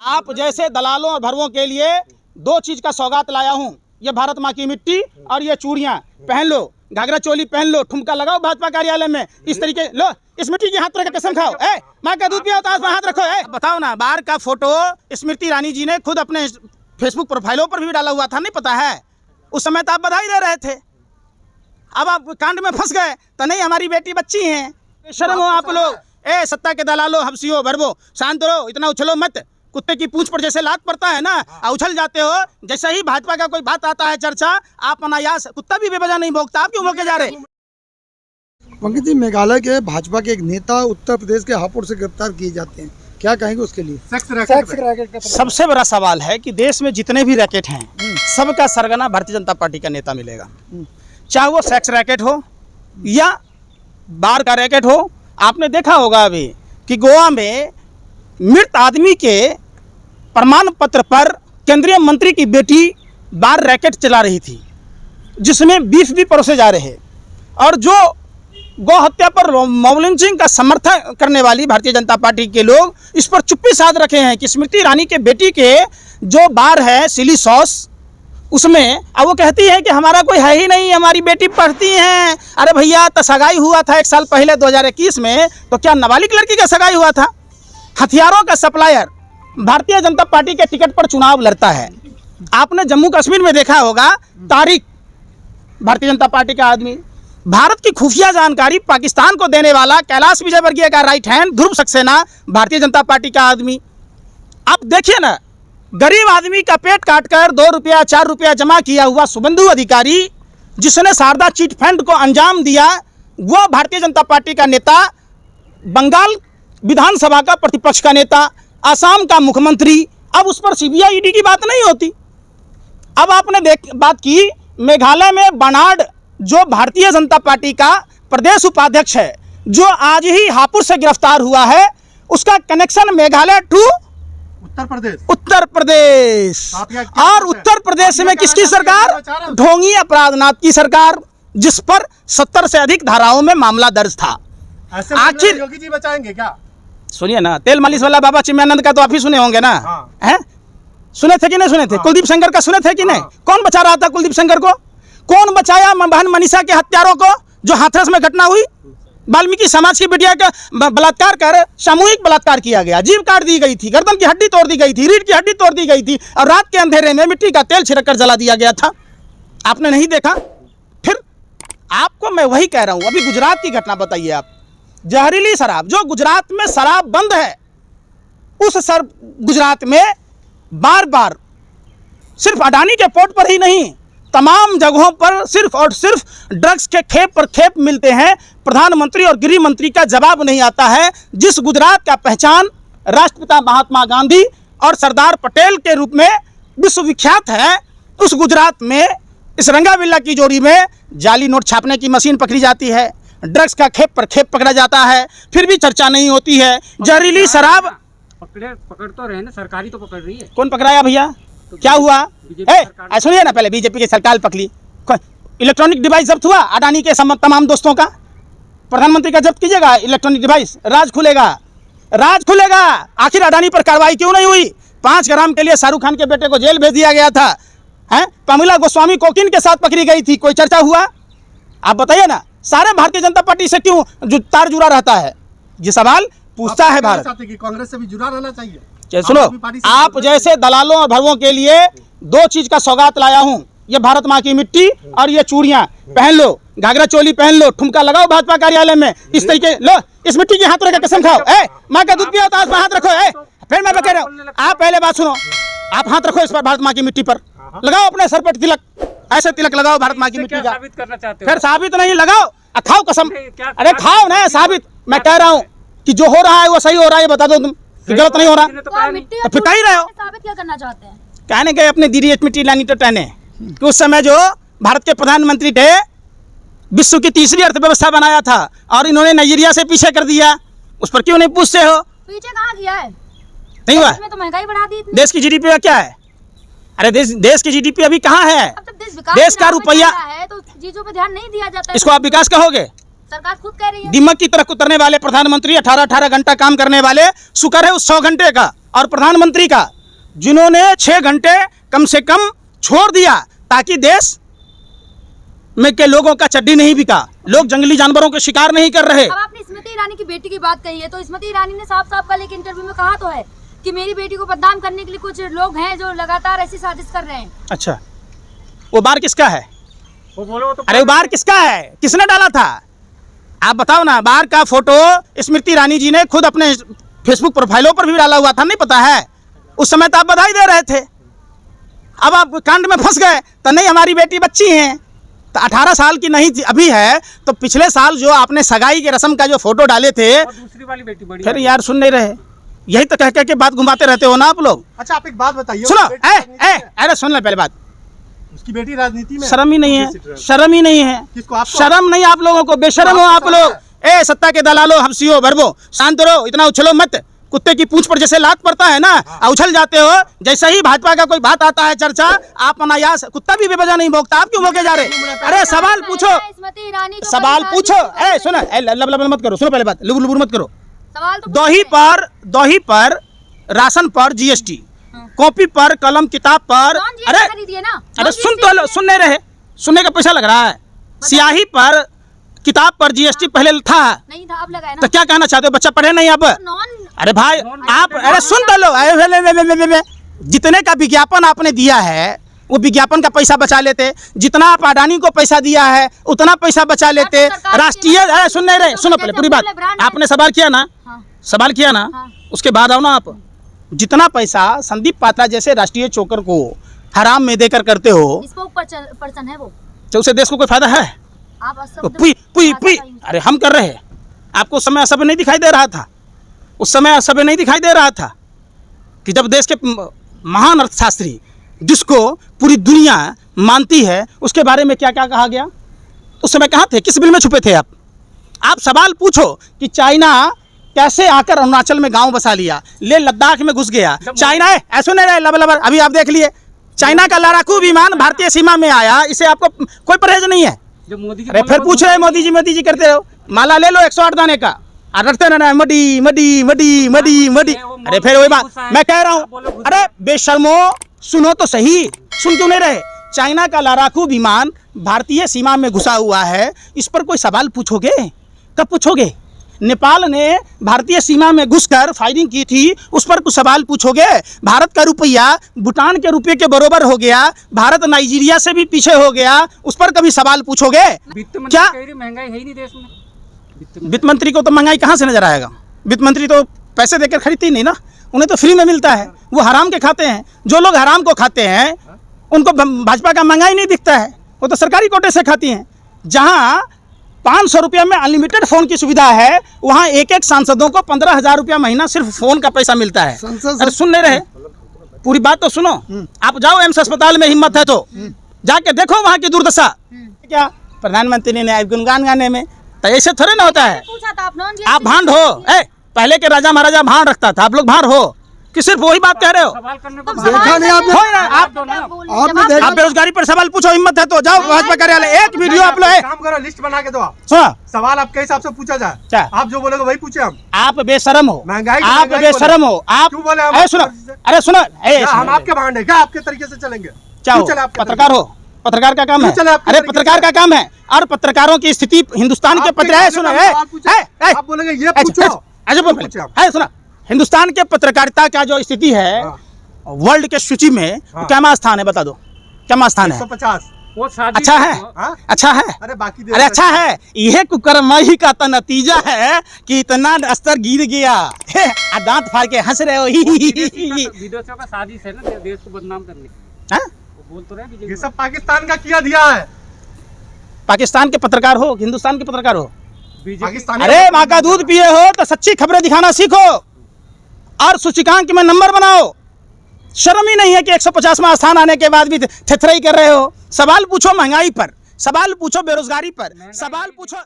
आप जैसे दलालों और भरवों के लिए दो चीज का सौगात लाया हूँ। ये भारत माँ की मिट्टी और ये चूड़ियाँ पहन लो, घाघरा चोली पहन लो, ठुमका लगाओ भाजपा कार्यालय में। इस तरीके लो, इस मिट्टी की हाथ रख कसम खाओ। माँ का दूध पियो तो हाथ रखो। बताओ ना, बाहर का फोटो स्मृति ईरानी जी ने खुद अपने फेसबुक प्रोफाइलों पर भी डाला हुआ था, नहीं पता है? उस समय तो आप बधाई दे रहे थे। अब आप कांड में फंस गए तो नहीं, हमारी बेटी बच्ची हैं। शर्म हो आप लोग। सत्ता के दलालो, हबसियो, भरबो, शांत रहो, इतना उछलो मत। कुत्ते की पूंछ पर जैसे लात पड़ता है ना, उछल जाते हो। जैसे ही भाजपा का कोई बात आता है चर्चा, आप अनायास, कुत्ता भी बेवजह नहीं भौंकता, आप क्यों भौंके जा रहे? पंकज जी, मेघालय के भाजपा के एक नेता उत्तर प्रदेश के हापुड़ से गिरफ्तार किए जाते हैं, क्या कहेंगे उसके लिए? सेक्स रैकेट का सबसे बड़ा सवाल है कि देश में जितने भी रैकेट हैं, सबका सरगना भारतीय जनता पार्टी का नेता मिलेगा। चाहे वो सेक्स रैकेट हो या बार का रैकेट हो। आपने देखा होगा अभी कि गोवा में मृत आदमी के प्रमाण पत्र पर केंद्रीय मंत्री की बेटी बार रैकेट चला रही थी, जिसमें बीफ भी परोसे जा रहे। और जो गौ हत्या पर मॉब लिंचिंग का समर्थन करने वाली भारतीय जनता पार्टी के लोग इस पर चुप्पी साध रखे हैं कि स्मृति ईरानी के बेटी के जो बार है सिली सॉस, उसमें अब वो कहती है कि हमारा कोई है ही नहीं, हमारी बेटी पढ़ती हैं। अरे भैया, तो सगाई हुआ था 1 साल पहले 2021 में, तो क्या नाबालिग लड़की का सगाई हुआ था? हथियारों का सप्लायर भारतीय जनता पार्टी के टिकट पर चुनाव लड़ता है। आपने जम्मू कश्मीर में देखा होगा, तारिक भारतीय जनता पार्टी का आदमी, भारत की खुफिया जानकारी पाकिस्तान को देने वाला कैलाश विजयवर्गीय का राइट हैंड ध्रुव सक्सेना भारतीय जनता पार्टी का आदमी। आप देखिए ना, गरीब आदमी का पेट काटकर 2 रुपया 4 रुपया जमा किया हुआ शुभेंदु अधिकारी, जिसने शारदा चिट फंड को अंजाम दिया, वो भारतीय जनता पार्टी का नेता, बंगाल विधानसभा का प्रतिपक्ष का नेता, असम का मुख्यमंत्री। अब उस पर सीबीआई ईडी की बात नहीं होती। अब आपने बात की मेघालय में बनार्ड, जो भारतीय जनता पार्टी का प्रदेश उपाध्यक्ष है, जो आज ही हापुड़ से गिरफ्तार हुआ है, उसका कनेक्शन मेघालय टू उत्तर प्रदेश। और उत्तर प्रदेश में किसकी सरकार? ढोंगी अपराधनाथ की सरकार, जिस पर 70 से अधिक धाराओं में मामला दर्ज था। आखिर योगी जी बचाएंगे क्या? सुनिए ना, तेल मालिश वाला बाबा चिन्मयानंद का तो आप ही सुने होंगे ना। हैं? सुने थे कि नहीं सुने थे? कुलदीप सेंगर का सुने थे कि नहीं? कौन बचा रहा था कुलदीप सेंगर को? कौन बचाया बहन मनीषा के हत्यारों को, जो हाथरस में घटना हुई? वाल्मीकि समाज की बिटिया का बलात्कार कर सामूहिक बलात्कार किया गया, जीभ काट दी गई थी, गर्दन की हड्डी तोड़ दी गई थी, रीढ़ की हड्डी तोड़ दी गई थी, और रात के अंधेरे में मिट्टी का तेल छिड़क कर जला दिया गया था। आपने नहीं देखा? फिर आपको मैं वही कह रहा हूं। अभी गुजरात की घटना बताइए आप, जहरीली शराब, जो गुजरात में शराब बंद है, उस गुजरात में बार बार सिर्फ अडानी के पोर्ट पर ही नहीं, तमाम जगहों पर सिर्फ और सिर्फ ड्रग्स के खेप पर खेप मिलते हैं। प्रधानमंत्री और गृह मंत्री का जवाब नहीं आता है। जिस गुजरात का पहचान राष्ट्रपिता महात्मा गांधी और सरदार पटेल के रूप में विश्वविख्यात है, उस गुजरात में इस रंगाबिल्ला की जोड़ी में जाली नोट छापने की मशीन पकड़ी जाती है, ड्रग्स का खेप पर खेप पकड़ा जाता है, फिर भी चर्चा नहीं होती है। जहरीली शराब पकड़ तो रहे ना, सरकारी तो पकड़ रही है। कौन पकड़ाया भैया? तो क्या हुआ? सुनिए ना, पहले बीजेपी की सरकार पकड़ी। इलेक्ट्रॉनिक डिवाइस जब्त हुआ अडानी के तमाम दोस्तों का। प्रधानमंत्री का जब्त कीजिएगा इलेक्ट्रॉनिक डिवाइस, राज खुलेगा, राज खुलेगा। आखिर अडानी पर कार्रवाई क्यों नहीं हुई? 5 ग्राम के लिए शाहरुख खान के बेटे को जेल भेज दिया गया था। हैं? पमिला गोस्वामी कोकीन के साथ पकड़ी गई थी, कोई चर्चा हुआ? आप बताइए ना। सारे भारतीय जनता पार्टी से क्यों जो तार जुड़ा रहता है? ये सवाल पूछता है भारत। कांग्रेस से भी जुड़ा रहना चाहिए। सुनो, आप जैसे दलालों और भरवों के लिए 2 चीज का सौगात लाया हूँ। ये भारत माँ की मिट्टी और ये चूड़ियाँ पहन लो, घाघरा चोली पहन लो, ठुमका लगाओ भाजपा कार्यालय में। इस तरीके लो, इस मिट्टी की हाथ रख कसम खाओ। माँ का दूध पियो तो हाथ रखो। फिर मैं कह रहा हूँ, आप पहले बात सुनो, आप हाथ रखो इस पर, भारत माँ की मिट्टी पर लगाओ, अपने सर पर तिलक, ऐसे तिलक लगाओ भारत माँ की मिट्टी का। साबित करना चाहते हो? फिर साबित नहीं, लगाओ, खाओ कसम। अरे खाओ ना, साबित। मैं कह रहा हूँ कि जो हो रहा है वो सही हो रहा है, ये बता दो तुम कि गलत नहीं हो रहा। तो फिर कह ही रहे हो। साबित क्या करना चाहते हैं? कहने गए अपने दीदी मिट्टी लानी तो टहने कि उस समय जो भारत के प्रधानमंत्री थे, विश्व की तीसरी अर्थव्यवस्था बनाया था, और इन्होंने नाइजीरिया से पीछे कर दिया। उस पर क्यों नहीं पूछते हो? पीछे कहाँ किया है? नहीं हुआ? तो महंगाई बढ़ा दी इतनी। देश की जीडीपी का क्या है? अरे देश की जीडीपी अभी कहाँ है? अब तो देश का रुपया है तो चीजों पे ध्यान नहीं दिया जाता है। इसको आप विकास कहोगे? सरकार खुद कह रही है। दिमाग की तरफ उतरने वाले प्रधानमंत्री, 18 घंटा काम करने वाले, शुक्र है उस 100 घंटे का और प्रधानमंत्री का, जिन्होंने 6 घंटे कम से कम छोड़ दिया ताकि देश में के लोगों का चड्डी नहीं बिका, लोग जंगली जानवरों के शिकार नहीं कर रहे। अब आपने स्मृति ईरानी की बेटी की बात कही है, तो स्मृति ईरानी ने साफ साफ कल एक इंटरव्यू में कहा तो है कि मेरी बेटी को बदनाम करने के लिए कुछ लोग हैं जो लगातार ऐसी साजिश कर रहे हैं। अच्छा, वो बार किसका है? वो बोलो तो अरे वो बार किसका है? किसने डाला था? आप बताओ ना। बार का फोटो स्मृति ईरानी जी ने खुद अपने फेसबुक प्रोफाइलों पर भी डाला हुआ था, नहीं पता है? उस समय तो आप बधाई दे रहे थे। अब आप कांड में फंस गए तो नहीं, हमारी बेटी बच्ची है तो 18 साल की नहीं थी अभी है, तो पिछले साल जो आपने सगाई के रस्म का जो फोटो डाले थे, और दूसरी वाली बेटी बड़ी फिर यार सुन नहीं रहे, यही तो कह के बात घुमाते रहते हो ना आप लोग। अच्छा आप एक बात बताइए, सुनो, उसकी बेटी राजनीति में- अरे सुन ले पहले बात। उसकी बेटी राजनीति में शर्म ही नहीं है, शर्म ही नहीं है, किसको? आपको? शर्म नहीं आप लोगों को, बेशर्म हो आप लोग। ए सत्ता के दलालो, हंसियो भरबो, शांत रहो, इतना उछलो मत। कुत्ते की पूंछ पर जैसे लात पड़ता है ना, उछल जाते हो। जैसे ही भाजपा का कोई बात आता है चर्चा, आप अनायास, कुत्ता भी बेवजह नहीं भौंकता, आप क्यों भौंके जा रहे? अरे सवाल पूछो, स्मृति ईरानी को सवाल कभी पूछो। राजनीति ए सुनो, लब मत करो, सुनो पहले बात, लुबुर लुबुर मत करो। सवाल तो दही पर राशन पर जीएसटी, कॉपी पर कलम किताब पर, कौन जी अरे खरीदिए ना? अरे कौन सुन जी तो लो, सुन नहीं रहे, सुनने का पैसा लग रहा है। स्याही पर किताब पर जीएसटी पहले था, नहीं था, अब लगाए तो ना। क्या कहना चाहते हो? बच्चा पढ़े नहीं अब? नॉन अरे भाई आप, अरे सुन तो लो, जितने का विज्ञापन आपने दिया है वो विज्ञापन का पैसा बचा लेते, जितना आप अडानी को पैसा दिया है उतना पैसा बचा लेते। राष्ट्रीय, अरे सुन नहीं रहे, सुनो पहले पूरी बात। आपने सवाल किया ना, हाँ। सवाल किया ना, हाँ। उसके बाद आओ ना आप। जितना पैसा संदीप पात्रा जैसे राष्ट्रीय चोकर को हराम में देकर करते हो, स्पोक पर्सन है वो। तो उससे देश को कोई फायदा है? आप तो पुई पुई पुई, अरे हम कर रहे हैं। आपको उस समय असभ्य नहीं दिखाई दे रहा था? उस समय असभ्य नहीं दिखाई दे रहा था कि जब देश के महान अर्थशास्त्री जिसको पूरी दुनिया मानती है, उसके बारे में क्या क्या कहा गया? उस समय कहाँ थे? किस बिल में छुपे थे आप? आप सवाल पूछो कि चाइना कैसे आकर अरुणाचल में गांव बसा लिया, ले लद्दाख में घुस गया। चाइना है ऐसे नहीं रहे लबर, अभी आप देख लिए चाइना का लड़ाकू विमान भारतीय सीमा में आया, इसे आपको कोई परहेज नहीं है। जब मोदी जी अरे फिर पूछ रहे मोदी जी करते रहो, माला ले लो 108 दाने का, और रटते रहना muddy muddy muddy muddy muddy. अरे फिर वही बात मैं कह रहा हूँ, अरे बेशर्मो सुनो तो सही, सुन क्यों नहीं रहे? चाइना का लड़ाकू विमान भारतीय सीमा में घुसा हुआ है, इस पर कोई सवाल पूछोगे? कब पूछोगे? नेपाल ने भारतीय सीमा में घुसकर फायरिंग की थी, उस पर कुछ सवाल पूछोगे? भारत का रुपया भूटान के रुपये के बराबर हो गया, भारत नाइजीरिया से भी पीछे हो गया, उस पर कभी सवाल पूछोगे? वित्त मंत्री क्या? कह रही महंगाई है ही नहीं देश में। वित्त मंत्री को तो महंगाई कहाँ से नजर आएगा? वित्त मंत्री तो पैसे देकर खरीदते ही नहीं ना, उन्हें तो फ्री में मिलता है, वो हराम के खाते हैं। जो लोग हराम को खाते हैं उनको भाजपा का महंगाई नहीं दिखता है, वो तो सरकारी कोटे से खाती हैं। जहाँ 500 रुपया में अनलिमिटेड फ़ोन की सुविधा है, वहाँ एक एक सांसदों को 15,000 रुपया महीना सिर्फ फ़ोन का पैसा मिलता है। अरे सुन नहीं रहे, पूरी बात तो सुनो। आप जाओ एम्स अस्पताल में, हिम्मत है तो जाके देखो वहाँ की दुर्दशा। क्या प्रधानमंत्री ने गुणगान गाने में, तो ऐसे थोड़े ना होता है। पूछा था आप भांड हो, पहले के राजा महाराजा भांड रखता था, आप लोग भांड हो कि सिर्फ वही बात कह रहे हो? सवाल करने को देखा नहीं आपने? हो ना, आपने देखा? आप बेरोजगारी पर सवाल पूछो, हिम्मत है तो जाओ भाजपा कार्यालय, एक वीडियो आप लोग काम करो, लिस्ट बना के दो आप। सुनो, सवाल आपके हिसाब से पूछा जाए, क्या? आप जो बोलोगे वही पूछे हम। आप बेशरम हो, महंगाई आप बेशरम हो, आप क्यों बोले हम? अरे सुनो, अरे सुनो, क्या हम आपके भांड है क्या? आपके तरीके से चलेंगे? क्या हो? क्यों चले आपके पत्रकार हो, पत्रकार का काम है। क्यों चले आपके अरे तरीके पत्रकार से? का काम है, और पत्रकारों की स्थिति हिंदुस्तान के आपके पत्र है। कहने सुनो, पे सवाल पूछे, आप बोलेंगे ये पूछो। ऐसे बोल पूछे आप। है, सुना, हिंदुस्तान के पत्रकारिता का जो स्थिति है हाँ। वर्ल्ड के सूची में, हाँ। क्या स्थान है बता दो, क्या स्थान है? 150। वो शादी अच्छा है, हाँ? अच्छा है, अरे बाकी देश अरे अच्छा है। यह कुकर्मही का तो नतीजा है कि इतना स्तर गिर गया। दांत फाड़ के हंस रहे हो। विदेशों का साजिश है ना देश को बदनाम करने की। हाँ? वो बोल तो रहे ये बीजेपी सब पाकिस्तान का किया दिया है। पाकिस्तान के पत्रकार हो, हिंदुस्तान के पत्रकार हो? पाकिस्तान अरे माँ का दूध पिए हो तो सच्ची खबरें दिखाना सीखो और सूचकांक में नंबर बनाओ। शर्म ही नहीं है कि 150वां स्थान आने के बाद भी थेथराई कर रहे हो। सवाल पूछो महंगाई पर, सवाल पूछो बेरोजगारी पर, सवाल पूछो